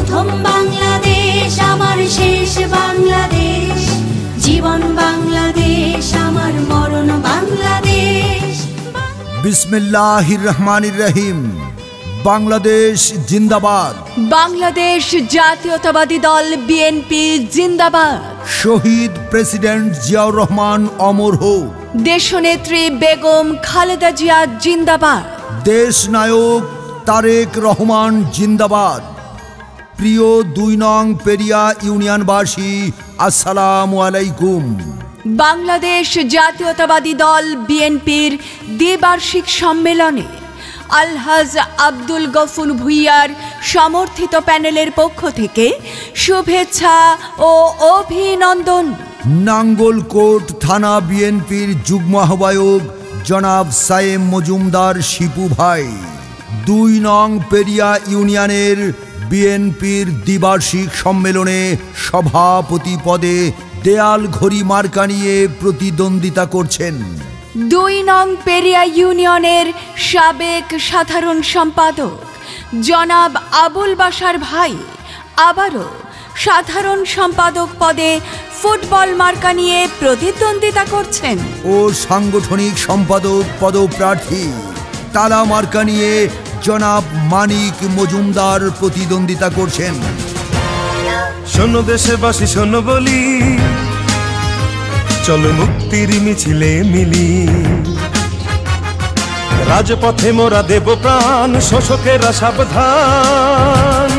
প্রথম বাংলাদেশ আমার শেষ বাংলাদেশ, জীবন বাংলাদেশ আমার মরণ বাংলাদেশ। বিসমিল্লাহির রহমানির রহিম। বাংলাদেশ জিন্দাবাদ। বাংলাদেশ জাতীয়তাবাদী দল বিএনপি জিন্দাবাদ। শহীদ প্রেসিডেন্ট জিয়াউর রহমান অমর হোক। দেশনেত্রী বেগম খালেদা জিয়া জিন্দাবাদ। দেশ নায়ক তারেক রহমান জিন্দাবাদ। প্রিয় ২ নং পেরিয়া ইউনিয়নবাসী, আসসালামু আলাইকুম। বাংলাদেশ জাতীয়তাবাদী দল বিএনপির দ্বিবার্ষিক সম্মেলনে আলহাজ আব্দুল গফুর ভূঁইয়ার সমর্থিত প্যানেলের পক্ষ থেকে শুভেচ্ছা ও অভিনন্দন। নাঙ্গলকোট থানা বিএনপির যুগ্ম আহ্বায়ক জনাব সায়েম মজুমদার শিপু ভাই, ২ নং পেরিয়া ইউনিয়নের বিএনপির দ্বিবার্ষিক সম্মেলনে সভাপতি পদে দেয়াল ঘড়ি মার্কা নিয়ে প্রতিদ্বন্দ্বিতা করছেন। ২ নং পেরিয়া ইউনিয়নের সাবেক সাধারণ সম্পাদক জনাব আবুল বাশার ভাই আবারও সাধারণ সম্পাদক পদে ফুটবল মার্কা নিয়ে প্রতিদ্বন্দ্বিতা করছেন ও সাংগঠনিক সম্পাদক পদপ্রার্থী তালা মার্কা নিয়ে জনাব মানিক মজুমদার প্রতিদ্বন্দ্বিতা করছেন। শোনো দেশবাসী শোনো বলি, চলো মুক্তির মিছিলে মিলি, রাজপথে মোরা দেব প্রাণ, শোষকেরা সাবধান।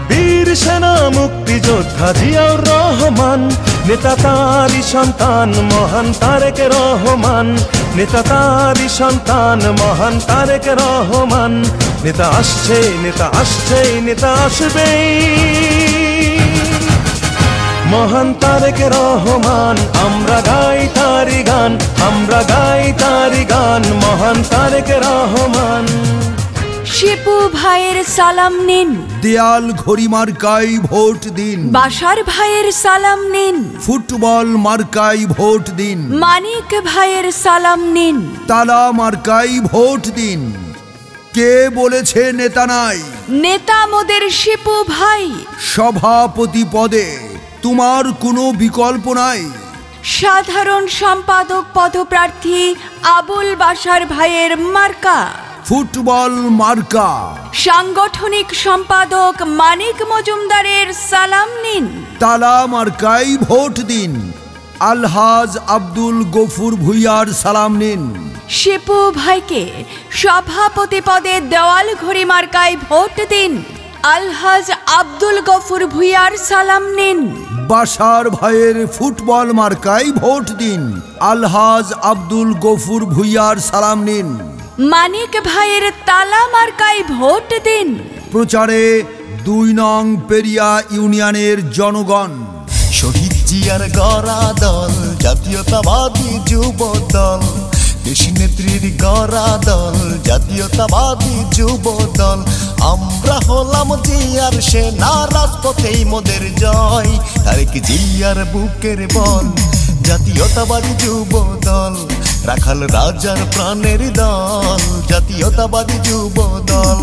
বীর সেনা মুক্তিযোদ্ধা জিয়াউর রহমান, নেতা তারই সন্তান মহান তারেক রহমান, নেতা তারই সন্তান মহান তারেক রহমান। নেতা আসছে নেতা আসছে নেতা আসবেই, মহান তারেক রহমান। আমরা গাই তারি গান, আমরা গাই তারি গান, মহান তারেক রহমান। শিপু ভাইয়ের সালাম নিন, দেয়াল ঘড়ি মার্কায় ভোট দিন। বাশার ভাইয়ের সালাম নিন, ফুটবল মার্কায় ভোট দিন। মানিক ভাইয়ের সালাম নিন, তালা মার্কায় ভোট দিন। কে বলেছে নেতা নাই? নেতা মোদের শিপু ভাই। সভাপতি পদে তোমার কোনো বিকল্প নাই। সাধারণ সম্পাদক পদপ্রার্থী আবুল বাশার ভাইয়ের মার্কা ফুটবল মার্কা। সাংগঠনিক সম্পাদক মানিক মজুমদারের সালাম নিন, তালা মার্কায় ভোট দিন। আলহাজ আব্দুল গফুর ভূঁইয়ার সালাম নিন। শিপু ভাইকে সভাপতি পদে দেওয়াল ঘড়ি মার্কায় ভোট দিন। আলহাজ আব্দুল গফুর ভূঁইয়ার সালাম নিন। বাশার ভাইয়ের ফুটবল মার্কায় ভোট দিন। আলহাজ আব্দুল গফুর ভূঁইয়ার সালাম নিন। মানিক ভাইয়ের তালা মার্কায় ভোট দিন। প্রচারে ২ নং পেরিয়া ইউনিয়নের জনগণ। শহীদ জিয়ার গড়া দল জাতীয়তাবাদী যুব দল, দেশনেত্রীর গড়া দল জাতীয়তাবাদী যুব দল। আমরা হলাম জিয়ার সেনা, রাজপথেই মোদের জয়। তারেক জিয়ার বুকের বল জাতীয়তাবাদী যুব দল, রাখাল রাজার প্রাণের দল জাতীয়তাবাদী যুব দল।